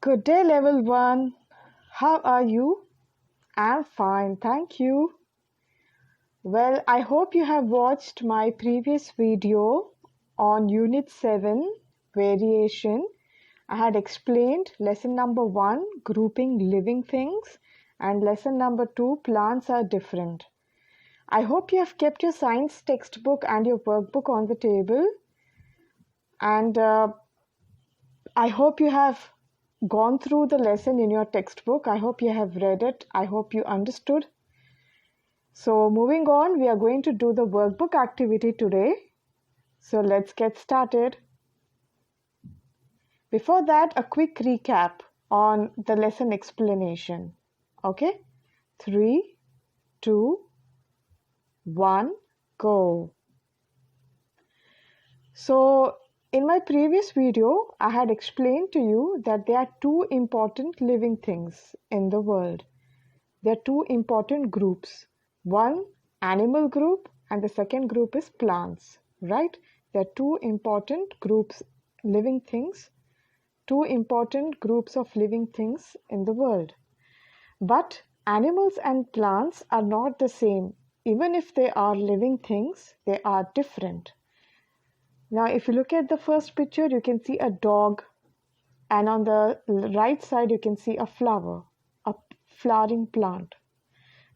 Good day, level 1. How are you? I'm fine, thank you. Well, I hope you have watched my previous video on Unit 7, Variation. I had explained lesson number 1, grouping living things, and lesson number 2, plants are different. I hope you have kept your science textbook and your workbook on the table, and I hope you have gone through the lesson in your textbook. I hope you have read it. I hope you understood. So moving on, we are going to do the workbook activity today. So let's get started. Before that, a quick recap on the lesson explanation. Okay? 3, 2, 1, go. So in my previous video, I had explained to you that there are two important living things in the world. There are two important groups. One, animal group, and the second group is plants, right? There are two important groups, living things, two important groups of living things in the world. But animals and plants are not the same. Even if they are living things, they are different. Now, if you look at the first picture, you can see a dog, and on the right side, you can see a flower, a flowering plant.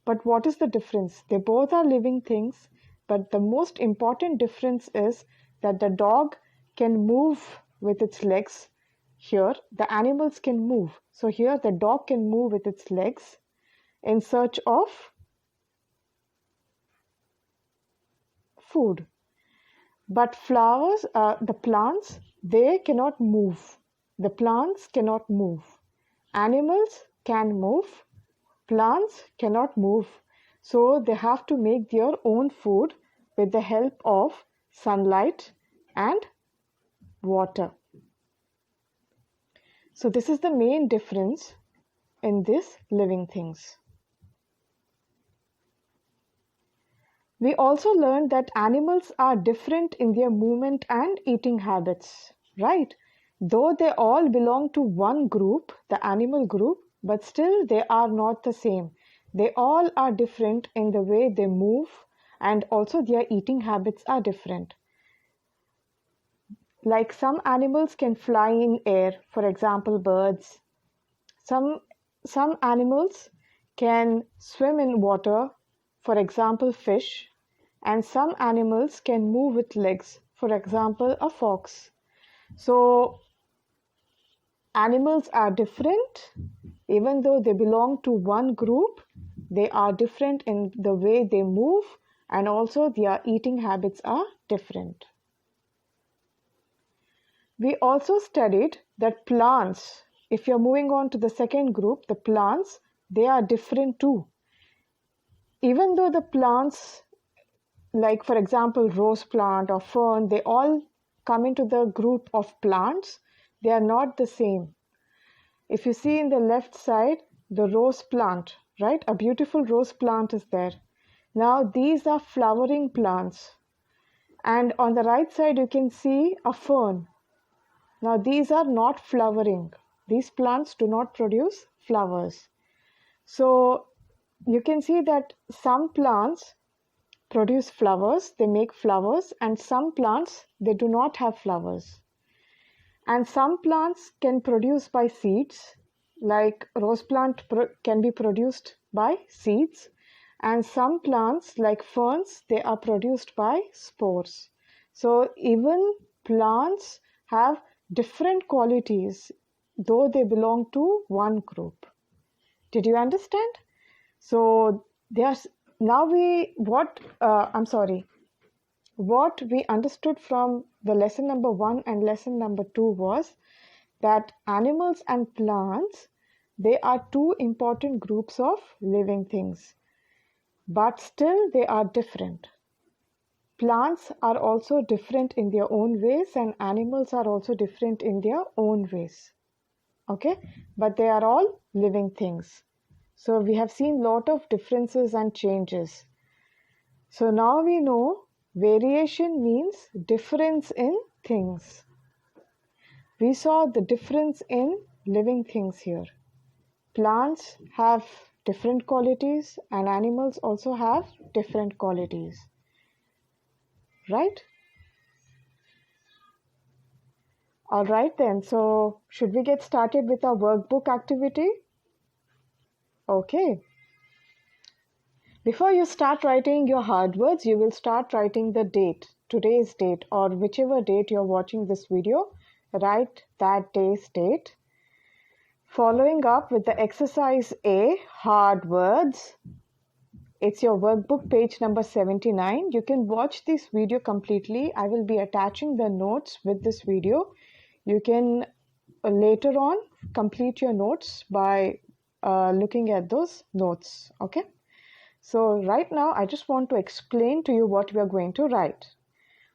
But what is the difference? They both are living things, but the most important difference is that the dog can move with its legs. Here, the animals can move. So here, the dog can move with its legs in search of food. But flowers, the plants, they cannot move. The plants cannot move. Animals can move. Plants cannot move. So they have to make their own food with the help of sunlight and water. So this is the main difference in these living things. We also learned that animals are different in their movement and eating habits, right? Though they all belong to one group, the animal group, but still they are not the same. They all are different in the way they move, and also their eating habits are different. Like some animals can fly in air, for example, birds. Some animals can swim in water, for example, fish. And some animals can move with legs, for example, a fox. So animals are different. Even though they belong to one group, they are different in the way they move, and also their eating habits are different. We also studied that plants, if you're moving on to the second group, the plants, they are different too. Even though the plants, like for example rose plant or fern, they all come into the group of plants, they are not the same. If you see in the left side, the rose plant, right, a beautiful rose plant is there. Now these are flowering plants, and on the right side you can see a fern. Now these are not flowering. These plants do not produce flowers. So you can see that some plants produce flowers, they make flowers, and some plants, they do not have flowers. And some plants can produce by seeds, like rose plant can be produced by seeds, and some plants like ferns, they are produced by spores. So even plants have different qualities, though they belong to one group. Did you understand? So there's now what we understood from the lesson number 1 and lesson number 2 was that animals and plants, they are two important groups of living things, but still they are different. Plants are also different in their own ways, and animals are also different in their own ways. Okay, but they are all living things. So we have seen lot of differences and changes. So now we know variation means difference in things. We saw the difference in living things here. Plants have different qualities and animals also have different qualities, right? All right then, so should we get started with our workbook activity? Okay. Before you start writing your hard words, you will start writing the date, today's date, or whichever date you're watching this video, write that day's date. Following up with the exercise A, hard words. It's your workbook page number 79. You can watch this video completely. I will be attaching the notes with this video. You can later on complete your notes by looking at those notes. Okay. So right now I just want to explain to you what we are going to write.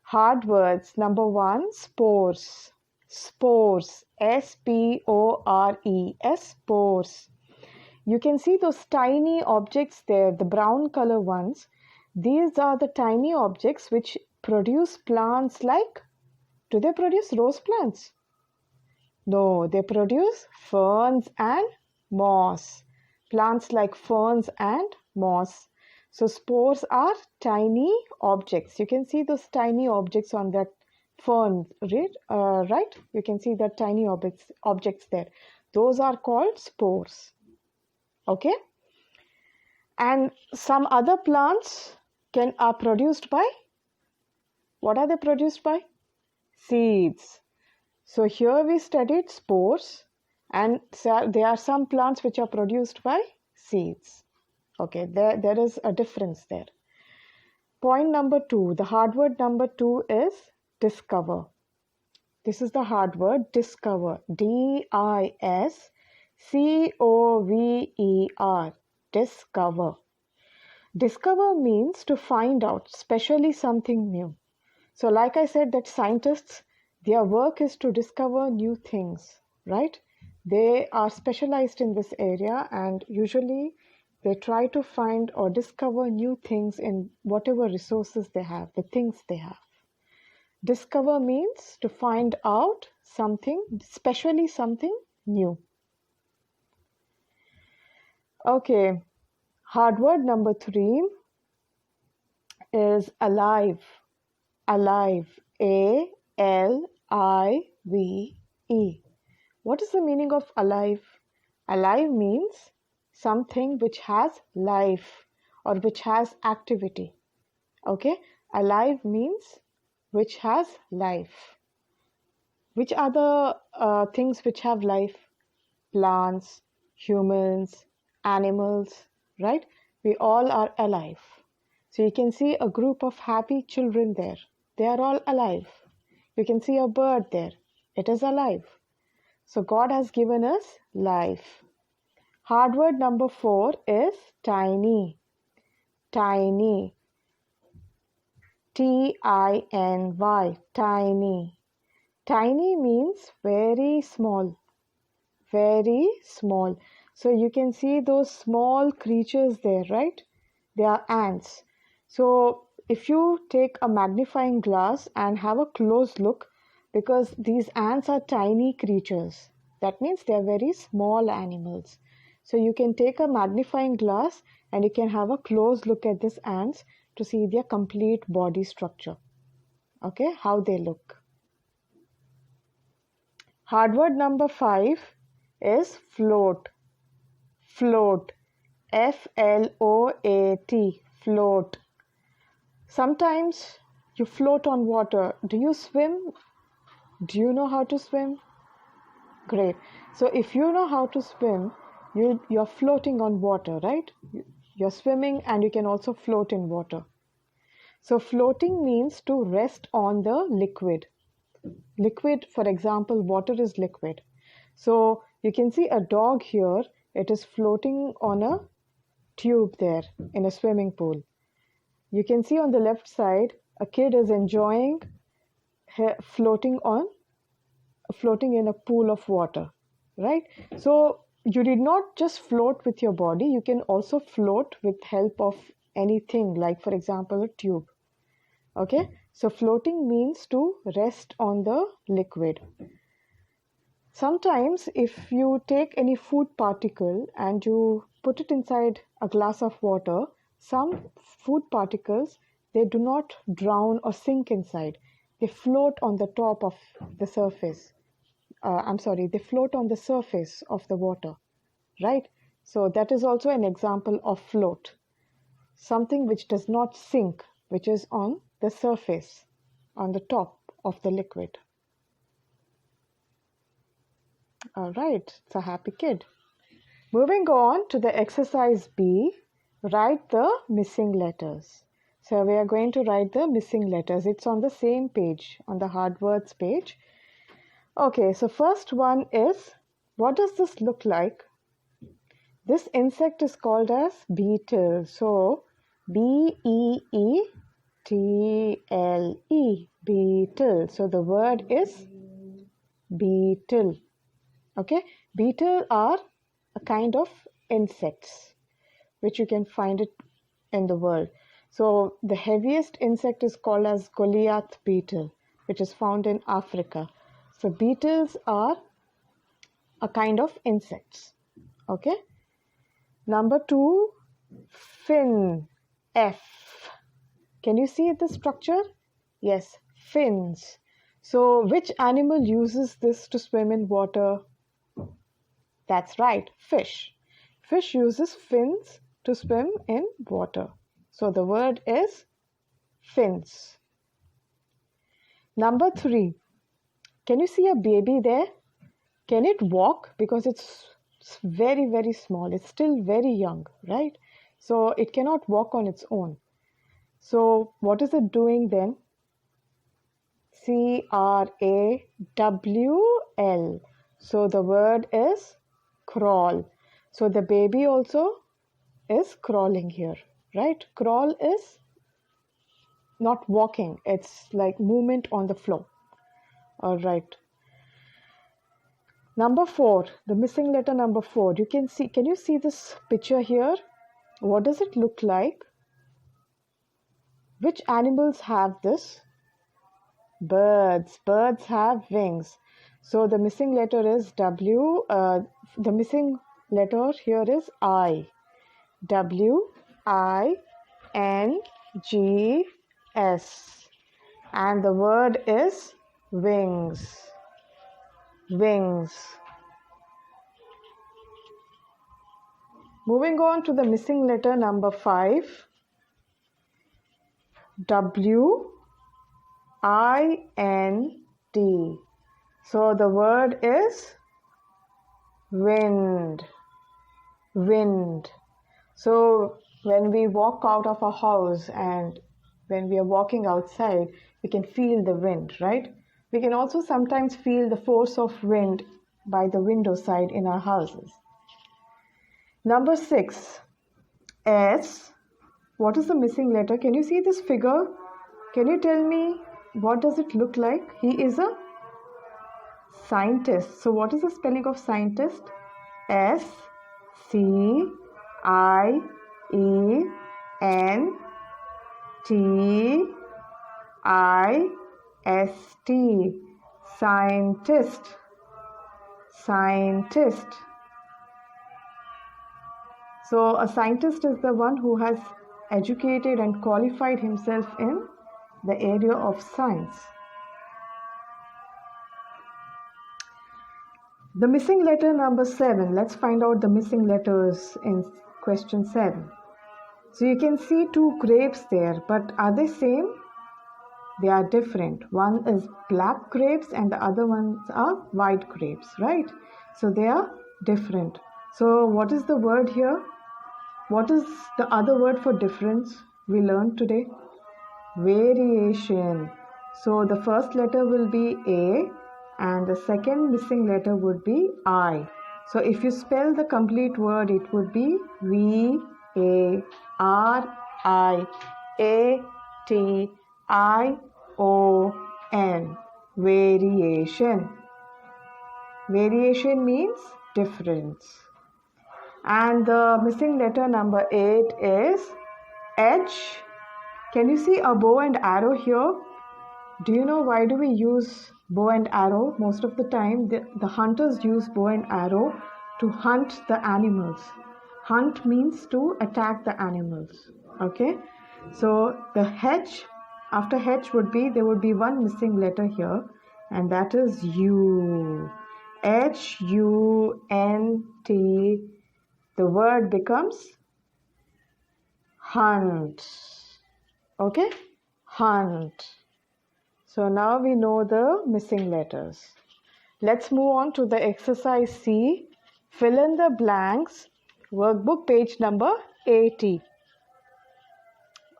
Hard words. Number 1, spores. Spores. S-P-O-R-E-S. Spores. You can see those tiny objects there, the brown color ones. These are the tiny objects which produce plants like, do they produce rose plants? No, they produce ferns and moss. Plants like ferns and moss. So spores are tiny objects. You can see those tiny objects on that fern, right? You can see the tiny objects there. Those are called spores. Okay? And some other plants are produced by, what are they produced by? Seeds. So here we studied spores, and there are some plants which are produced by seeds. Okay, there is a difference there. Point number 2, the hard word number 2 is discover. This is the hard word, discover. D-I-S-C-O-V-E-R. Discover. Discover means to find out, especially something new. So like I said, that scientists, their work is to discover new things, right? They are specialized in this area, and usually they try to find or discover new things in whatever resources they have, the things they have. Discover means to find out something, especially something new. Okay, hard word number 3 is alive. Alive. A-L-I-V-E. What is the meaning of alive? Alive means something which has life or which has activity. Okay, alive means which has life. Which are the things which have life? Plants, humans, animals, right? We all are alive. So you can see a group of happy children there. They are all alive. You can see a bird there. It is alive. So God has given us life. Hard word number 4 is tiny. Tiny. T-I-N-Y. Tiny. Tiny means very small. Very small. So you can see those small creatures there, right? They are ants. So if you take a magnifying glass and have a close look, because these ants are tiny creatures, that means they are very small animals. So you can take a magnifying glass and you can have a close look at these ants to see their complete body structure. Okay, how they look. Hard word number 5 is float. Float. F-L-O-A-T. Float. Sometimes you float on water. Do you swim? Do you know how to swim? Great. So if you know how to swim, you're floating on water, right? You're swimming and you can also float in water. So floating means to rest on the liquid. Liquid, for example, water is liquid. So you can see a dog here. It is floating on a tube there in a swimming pool. You can see on the left side, a kid is enjoying floating in a pool of water, right? So you did not just float with your body, you can also float with help of anything, like for example, a tube. Okay, so floating means to rest on the liquid. Sometimes if you take any food particle and you put it inside a glass of water, some food particles, they do not drown or sink inside. They float on the top of the surface. They float on the surface of the water, right? So that is also an example of float. Something which does not sink, which is on the surface, on the top of the liquid. All right, it's a happy kid. Moving on to the exercise B, write the missing letters. So we are going to write the missing letters. It's on the same page, on the hard words page. Okay, so first one is, what does this look like? This insect is called as beetle. So Beetle, beetle. So the word is beetle. Okay, beetle are a kind of insects which you can find it in the world. So the heaviest insect is called as Goliath beetle, which is found in Africa. So beetles are a kind of insects. Okay. Number 2, fin, F. Can you see the structure? Yes, fins. So which animal uses this to swim in water? That's right, fish. Fish uses fins to swim in water. So the word is fins. Number 3, can you see a baby there? Can it walk? Because it's very, very small. It's still very young, right? So it cannot walk on its own. So what is it doing then? Crawl. So the word is crawl. So the baby also is crawling here, right? Crawl is not walking. It's like movement on the floor. All right. Number 4, the missing letter number 4. Can you see this picture here? What does it look like? Which animals have this? Birds. Birds have wings. So the missing letter is W. The missing letter here is I. W-I-N-G-S. And the word is wings. Wings. Moving on to the missing letter number 5. W-I-N-D. So the word is wind. Wind. So when we walk out of a house and when we are walking outside, we can feel the wind, right? We can also sometimes feel the force of wind by the window side in our houses. Number 6, S. What is the missing letter? Can you see this figure? Can you tell me what does it look like? He is a scientist. So what is the spelling of scientist? S-C-I-E-N-T-I-S-T. Scientist. Scientist. So a scientist is the one who has educated and qualified himself in the area of science. The missing letter number 7. Let's find out the missing letters in question 7. So you can see 2 grapes there, but are they same? They are different. One is black grapes and the other ones are white grapes, right? So they are different. So what is the word here? What is the other word for difference we learned today? Variation. So the first letter will be A and the second missing letter would be I. So if you spell the complete word, it would be V-A-R-I-A-T-I-O-N. Variation. Variation means difference. And the missing letter number 8 is H. Can you see a bow and arrow here? Do you know why do we use bow and arrow? Most of the time, the hunters use bow and arrow to hunt the animals. Hunt means to attack the animals. Okay? So the H, after H would be, there would be one missing letter here, and that is U. Hunt. The word becomes hunt. Okay? Hunt. So now we know the missing letters. Let's move on to the exercise C. Fill in the blanks. Workbook page number 80.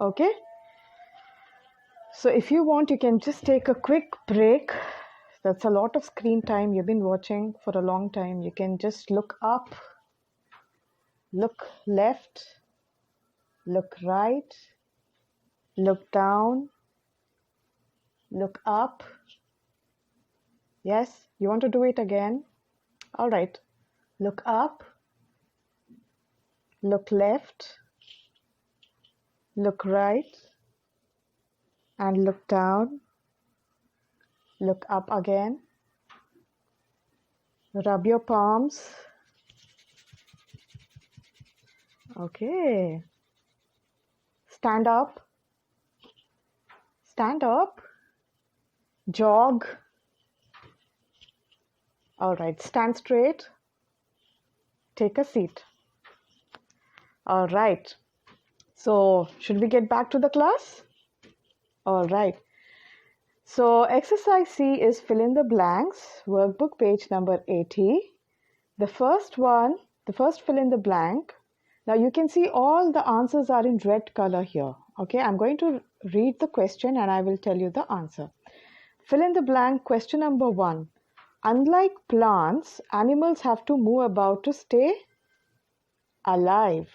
Okay? So if you want, you can just take a quick break. That's a lot of screen time. You've been watching for a long time. You can just look up, look left, look right, look down, look up. Yes, you want to do it again? All right. Look up, look left, look right, and look down. Look up again. Rub your palms. Okay. Stand up. Stand up. Jog. All right. Stand straight. Take a seat. All right. So, should we get back to the class? All right. So, exercise C is fill in the blanks, workbook page number 80. The first fill in the blank. Now, you can see all the answers are in red color here. Okay, I'm going to read the question and I will tell you the answer. Fill in the blank, question number 1. Unlike plants, animals have to move about to stay alive.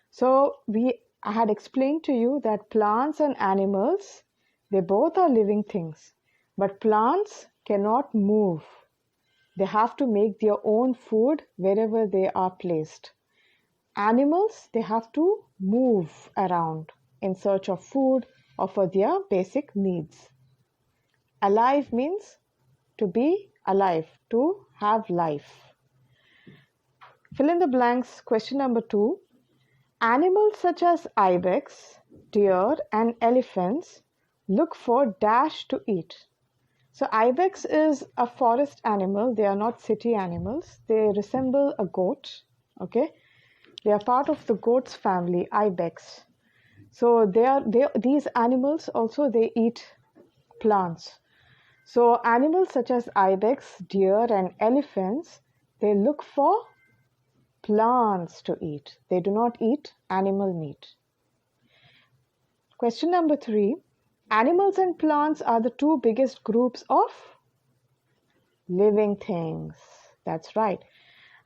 So, I had explained to you that plants and animals, they both are living things, but plants cannot move. They have to make their own food wherever they are placed. Animals, they have to move around in search of food or for their basic needs. Alive means to be alive, to have life. Fill in the blanks, question number 2. Animals such as ibex, deer, and elephants look for dash to eat. So ibex is a forest animal. They are not city animals. They resemble a goat. Okay, they are part of the goat's family, ibex. So these animals also they eat plants. So animals such as ibex, deer, and elephants, they look for plants to eat. They do not eat animal meat. Question number 3. Animals and plants are the two biggest groups of living things. That's right.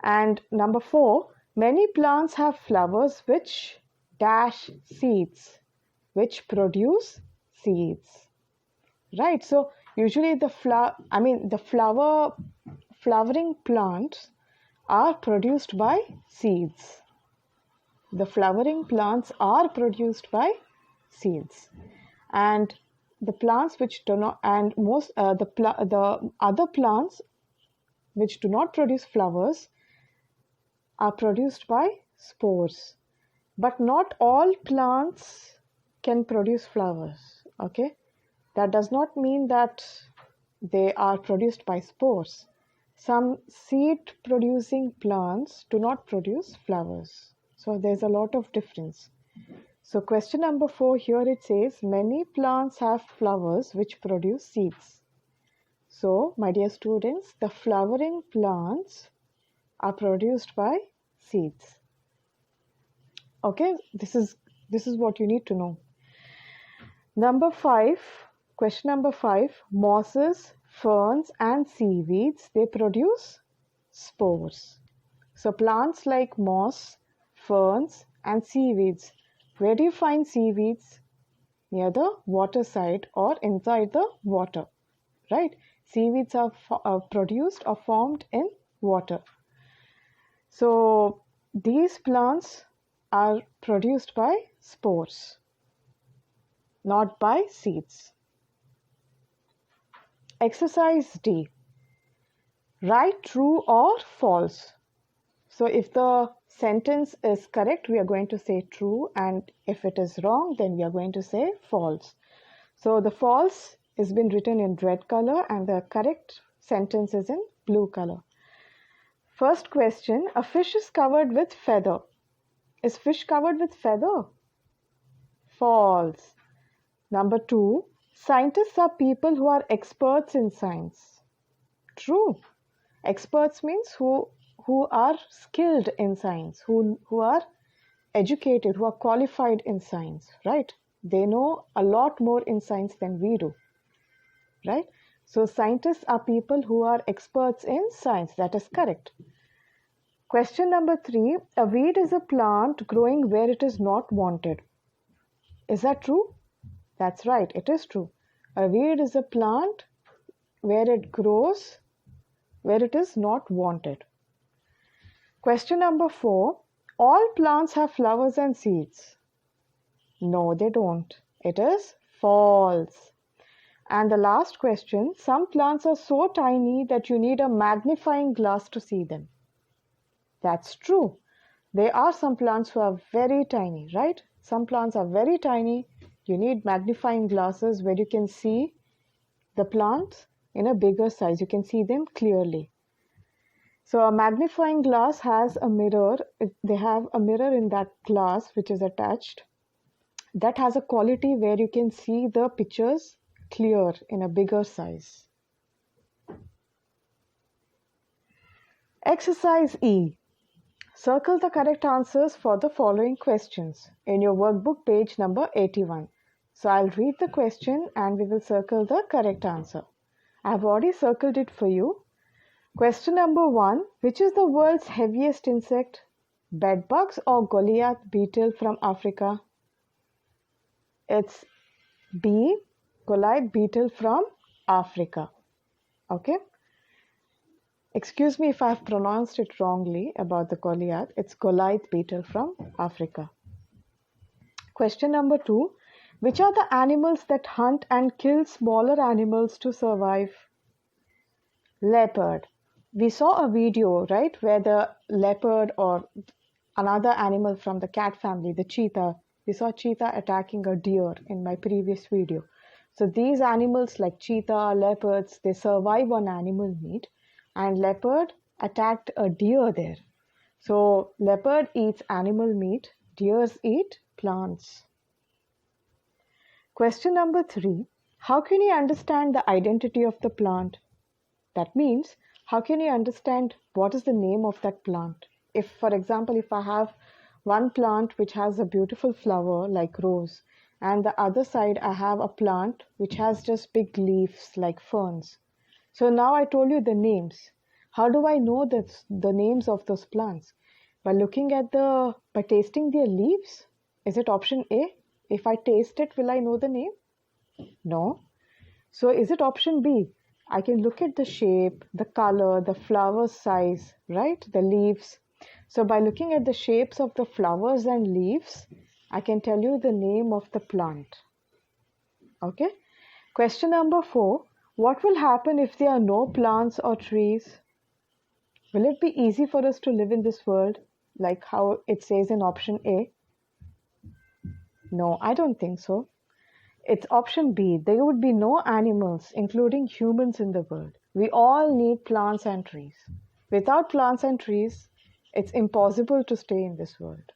And number 4. Many plants have flowers which dash seeds, which produce seeds. Right. So usually the flowering plants are produced by seeds. The flowering plants are produced by seeds, and the plants which do not, and most the other plants which do not produce flowers are produced by spores. But not all plants can produce flowers. Okay, that does not mean that they are produced by spores. Some seed producing plants do not produce flowers. So there's a lot of difference. So question number 4 here it says many plants have flowers which produce seeds. So my dear students, the flowering plants are produced by seeds. Okay, this is what you need to know. Number 5, question number 5, mosses, ferns and seaweeds, they produce spores. So plants like moss, ferns and seaweeds. Where do you find seaweeds? Near the water side or inside the water, right? Seaweeds are produced or formed in water. So these plants are produced by spores, not by seeds. Exercise D. Write true or false. So if the sentence is correct, we are going to say true, and if it is wrong, then we are going to say false. So the false has been written in red color and the correct sentence is in blue color. First question, a fish is covered with feather. Is fish covered with feather? False. Number 2, scientists are people who are experts in science. True. Experts means who are skilled in science, who are educated, who are qualified in science, right? They know a lot more in science than we do, right? So scientists are people who are experts in science. That is correct. Question number 3, a weed is a plant growing where it is not wanted. Is that true? That's right, it is true. A weed is a plant where it grows where it is not wanted. Question number 4, all plants have flowers and seeds. No, they don't. It is false. And the last question, some plants are so tiny that you need a magnifying glass to see them. That's true. There are some plants who are very tiny, right? Some plants are very tiny. You need magnifying glasses where you can see the plants in a bigger size. You can see them clearly. So a magnifying glass has a mirror. They have a mirror in that glass which is attached. That has a quality where you can see the pictures clear in a bigger size. Exercise E. Circle the correct answers for the following questions in your workbook page number 81. So I'll read the question and we will circle the correct answer. I've already circled it for you. Question number 1. Which is the world's heaviest insect? Bedbugs or Goliath beetle from Africa? It's B. Goliath beetle from Africa. Okay. Excuse me if I've pronounced it wrongly about the Goliath. It's Goliath beetle from Africa. Question number 2. Which are the animals that hunt and kill smaller animals to survive? Leopard. We saw a video, right, where the leopard or another animal from the cat family, the cheetah, we saw cheetah attacking a deer in my previous video. So these animals like cheetah, leopards, they survive on animal meat, and leopard attacked a deer there. So leopard eats animal meat, deers eat plants. Question number 3. How can you understand the identity of the plant? That means, how can you understand what is the name of that plant? If, for example, if I have one plant which has a beautiful flower like rose, and the other side I have a plant which has just big leaves like ferns. So now I told you the names. How do I know the names of those plants? By tasting their leaves? Is it option A? If I taste it, will I know the name? No. So is it option B? I can look at the shape, the color, the flower size, right? The leaves. So by looking at the shapes of the flowers and leaves, I can tell you the name of the plant. Okay. Question number 4. What will happen if there are no plants or trees? Will it be easy for us to live in this world, like how it says in option A? No, I don't think so. It's option B. There would be no animals, including humans, in the world. We all need plants and trees. Without plants and trees, it's impossible to stay in this world.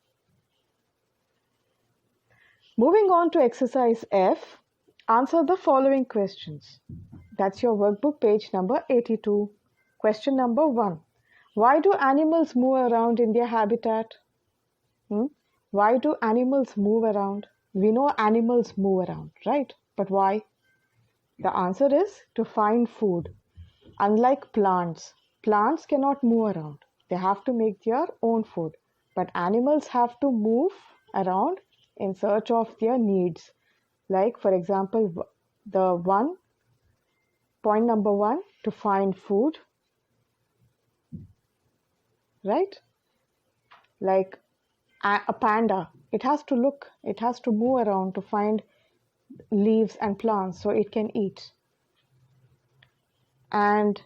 Moving on to exercise F, answer the following questions. That's your workbook page number 82. Question number 1. Why do animals move around in their habitat? Why do animals move around? We know animals move around, right? But why? The answer is to find food. Unlike plants, plants cannot move around. They have to make their own food. But animals have to move around in search of their needs. Like, for example, point number 1, to find food, right? Like a panda, it has to move around to find leaves and plants so it can eat. And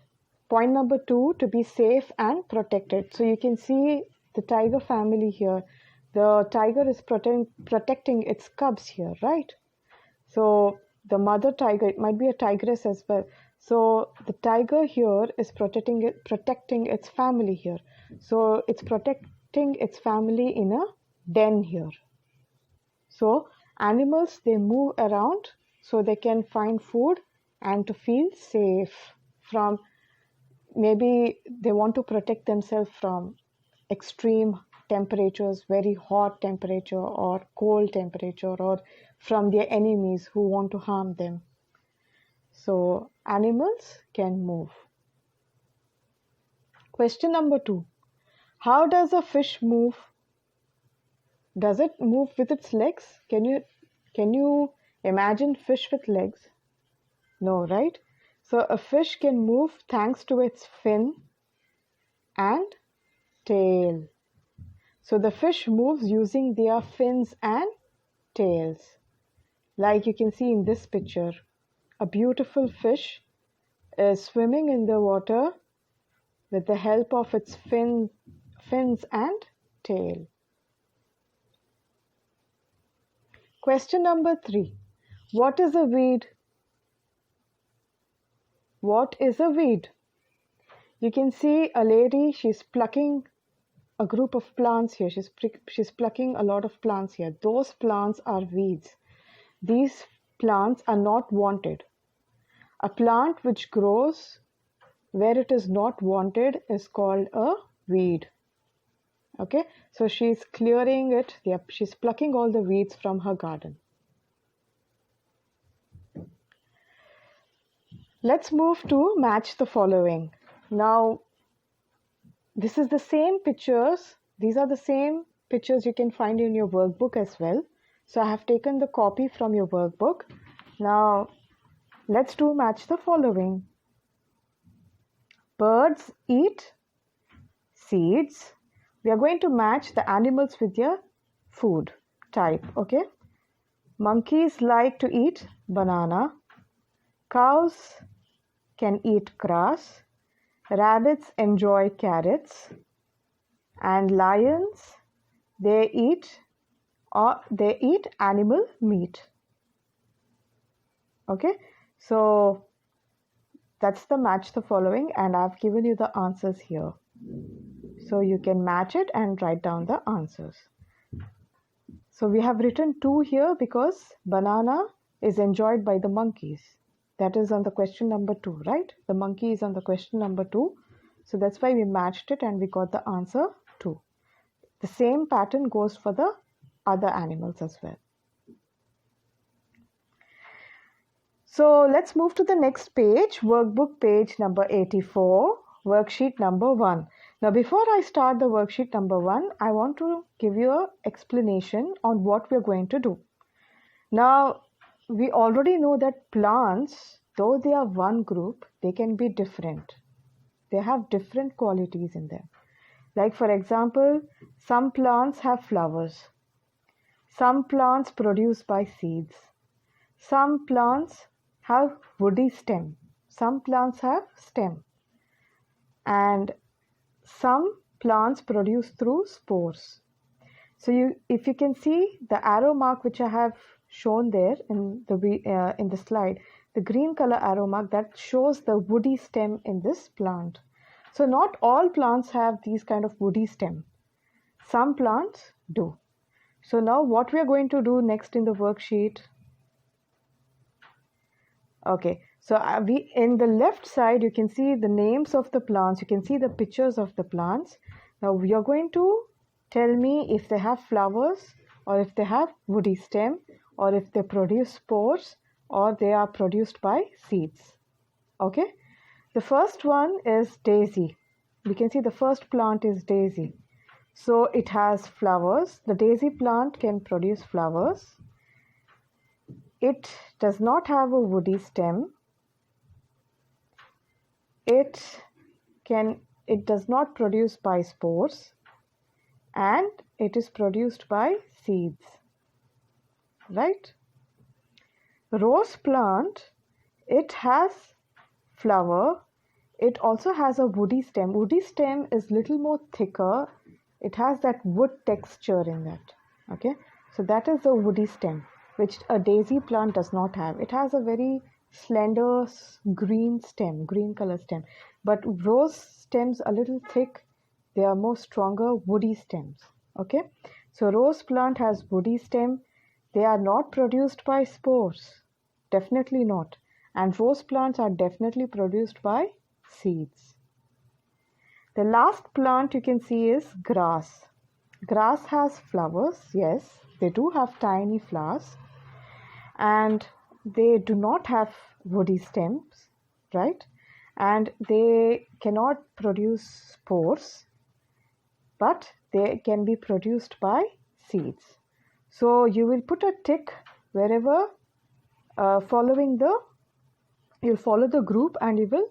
point number 2, to be safe and protected. So you can see the tiger family here. The tiger is protecting its cubs here, right? So the mother tiger, it might be a tigress as well. So the tiger here is protecting its family here. So it's protecting its family in a den here. So animals, they move around so they can find food and to feel safe from, maybe they want to protect themselves from extreme temperatures, very hot temperature or cold temperature, or from their enemies who want to harm them. So animals can move. Question number 2. How does a fish move? Does it move with its legs? Can you imagine fish with legs? No, right? So a fish can move thanks to its fin and tail. So the fish moves using their fins and tails. Like you can see in this picture, a beautiful fish is swimming in the water with the help of its fins and tail. Question number 3. What is a weed? What is a weed? You can see a lady, she's plucking a group of plants here. She's plucking a lot of plants here. Those plants are weeds. These plants are not wanted. A plant which grows where it is not wanted is called a weed. Okay, so she's clearing it. She's plucking all the weeds from her garden. Let's move to match the following. Now, this is the same pictures. These are the same pictures you can find in your workbook as well. So I have taken the copy from your workbook. Now, let's do match the following. Birds eat seeds. We are going to match the animals with their food type, okay? Monkeys like to eat banana. Cows can eat grass. Rabbits enjoy carrots. And lions, they eat animal meat. Okay, so that's the match the following, and I've given you the answers here. So you can match it and write down the answers. So we have written 2 here because banana is enjoyed by the monkeys. That is on the question number 2, right? The monkey is on the question number 2. So that's why we matched it and we got the answer 2. The same pattern goes for the other animals as well. So let's move to the next page, workbook page number 84, worksheet number 1. Now before I start the worksheet number 1, I want to give you an explanation on what we're going to do. Now we already know that plants, though they are one group, they can be different. They have different qualities in them. Like for example, some plants have flowers. Some plants produce by seeds. Some plants have woody stem. Some plants have stem. And some plants produce through spores. So if you can see the arrow mark which I have shown there in the slide, the green color arrow mark, that shows the woody stem in this plant. So not all plants have these kind of woody stem. Some plants do. So now what we are going to do next in the worksheet. Okay, so in the left side you can see the names of the plants. You can see the pictures of the plants. Now we are going to tell me if they have flowers, or if they have woody stem, or if they produce spores, or they are produced by seeds. Okay, the first one is daisy. We can see the first plant is daisy. So it has flowers. The daisy plant can produce flowers. It does not have a woody stem. It does not produce by spores, and it is produced by seeds, right? Rose plant, it has flower, it also has a woody stem. Woody stem is little more thicker. It has that wood texture in it. Okay, so that is the woody stem, which a daisy plant does not have. It has a very slender green stem, green color stem, but rose stems a little thick. They are more stronger woody stems. Okay, so rose plant has woody stem. They are not produced by spores, definitely not. And rose plants are definitely produced by seeds. The last plant you can see is grass. Grass has flowers, yes, they do have tiny flowers, and they do not have woody stems, right? And they cannot produce spores, but they can be produced by seeds. So you will put a tick wherever you'll follow the group, and you will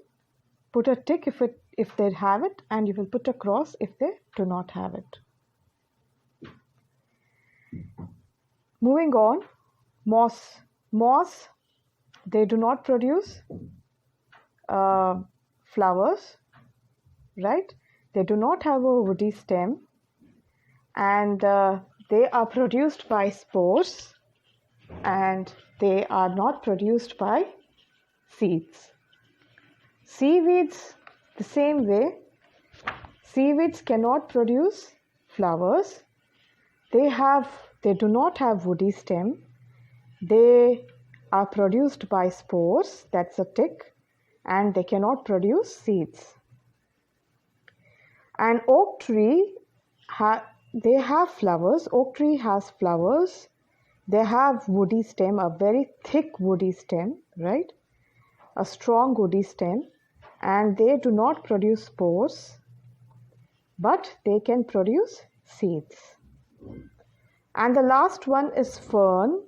put a tick if they have it, and you will put a cross if they do not have it. Moving on, moss. Moss, they do not produce flowers, right? They do not have a woody stem, and they are produced by spores, and they are not produced by seeds. Seaweeds, the same way. Seaweeds cannot produce flowers. They do not have woody stem. They are produced by spores, that's a tick, and they cannot produce seeds. An oak tree, they have flowers. Oak tree has flowers. They have woody stem, a very thick woody stem, right? A strong woody stem, and they do not produce spores, but they can produce seeds. And the last one is fern.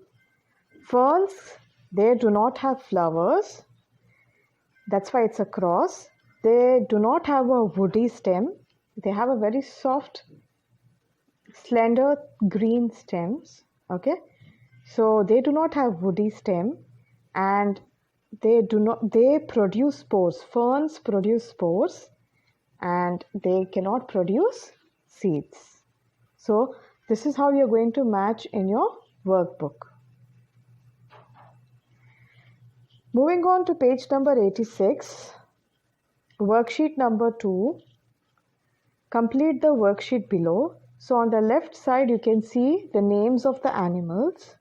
Ferns, they do not have flowers. That's why it's a cross. They do not have a woody stem. They have a very soft, slender green stems. Okay, so they do not have woody stem, and they produce spores. Ferns produce spores, and they cannot produce seeds. So this is how you're going to match in your workbook. Moving on to page number 86, worksheet number 2. Complete the worksheet below. So on the left side, you can see the names of the animals.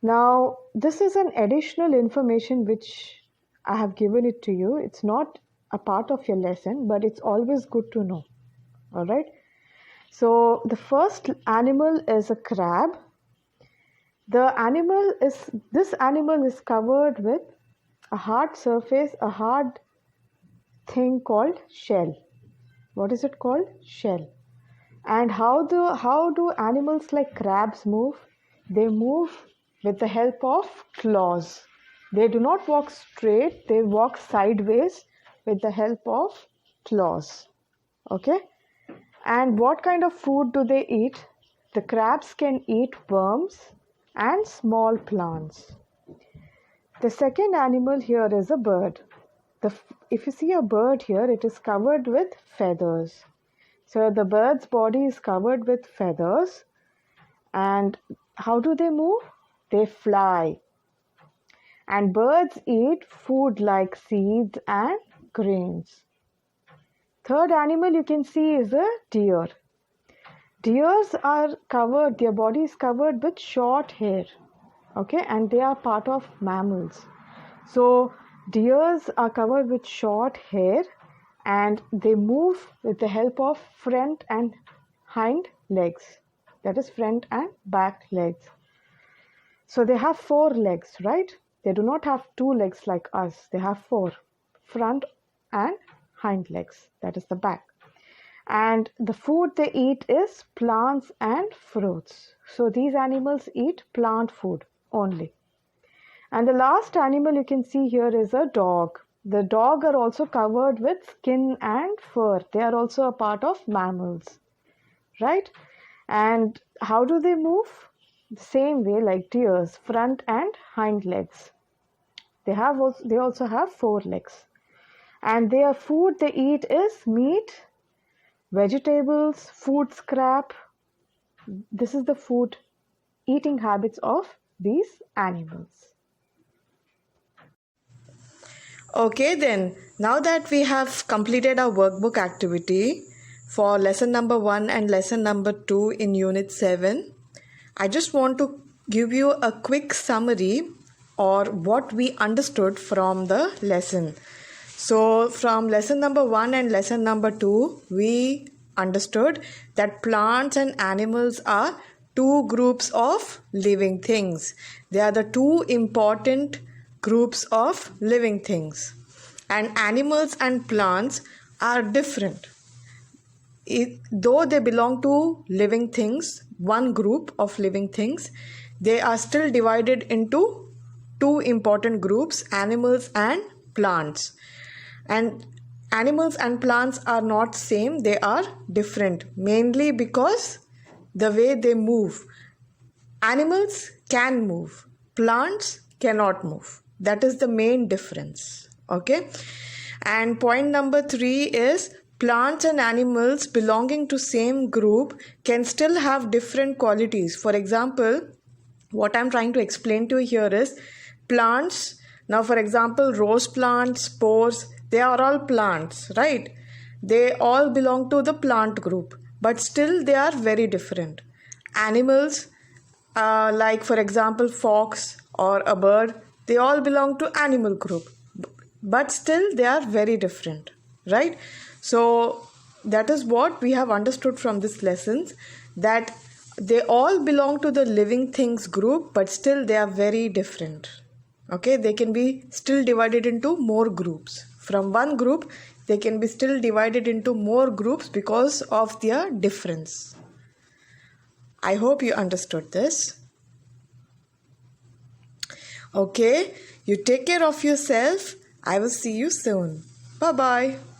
Now, this is an additional information which I have given it to you. It's not a part of your lesson, but it's always good to know. All right. So the first animal is a crab. This animal is covered with a hard surface, a hard thing called shell. What is it called? Shell. And how do animals like crabs move? They move with the help of claws. They do not walk straight, they walk sideways with the help of claws. Okay? And what kind of food do they eat? The crabs can eat worms and small plants. The second animal here is a bird. If you see a bird here, it is covered with feathers. So the bird's body is covered with feathers. And how do they move? They fly. And birds eat food like seeds and grains. Third animal you can see is a deer. Deers are covered, their body is covered with short hair. Okay, and they are part of mammals. So deers are covered with short hair, and they move with the help of front and hind legs. That is front and back legs. So they have 4 legs, right? They do not have 2 legs like us. They have 4. Front and hind legs. That is the back. And the food they eat is plants and fruits. So these animals eat plant food only. And the last animal you can see here is a dog. The dog are also covered with skin and fur. They are also a part of mammals, right? And how do they move? The same way like deers, front and hind legs. They also have 4 legs. and their food they eat is meat, vegetables, food scrap. This is the food eating habits of these animals. Okay, then, now that we have completed our workbook activity for lesson number 1 and lesson number 2 in unit 7, I just want to give you a quick summary or what we understood from the lesson. So, from lesson number 1 and lesson number 2, we understood that plants and animals are two groups of living things. They are the two important groups of living things, and animals and plants are different. Though they belong to living things, one group of living things, they are still divided into two important groups, animals and plants. And animals and plants are not same, they are different, mainly because the way they move. Animals can move, plants cannot move. That is the main difference. Okay, and point number 3 is plants and animals belonging to same group can still have different qualities. For example, what I'm trying to explain to you here is plants. Now, for example, rose plants, spores, they are all plants, right? They all belong to the plant group, but still they are very different. Animals, like for example, fox or a bird, they all belong to animal group, but still they are very different, right? So that is what we have understood from this lessons, that they all belong to the living things group, but still they are very different. Okay, they can be still divided into more groups. From one group, they can be still divided into more groups because of their difference. I hope you understood this. Okay, you take care of yourself. I will see you soon. Bye-bye.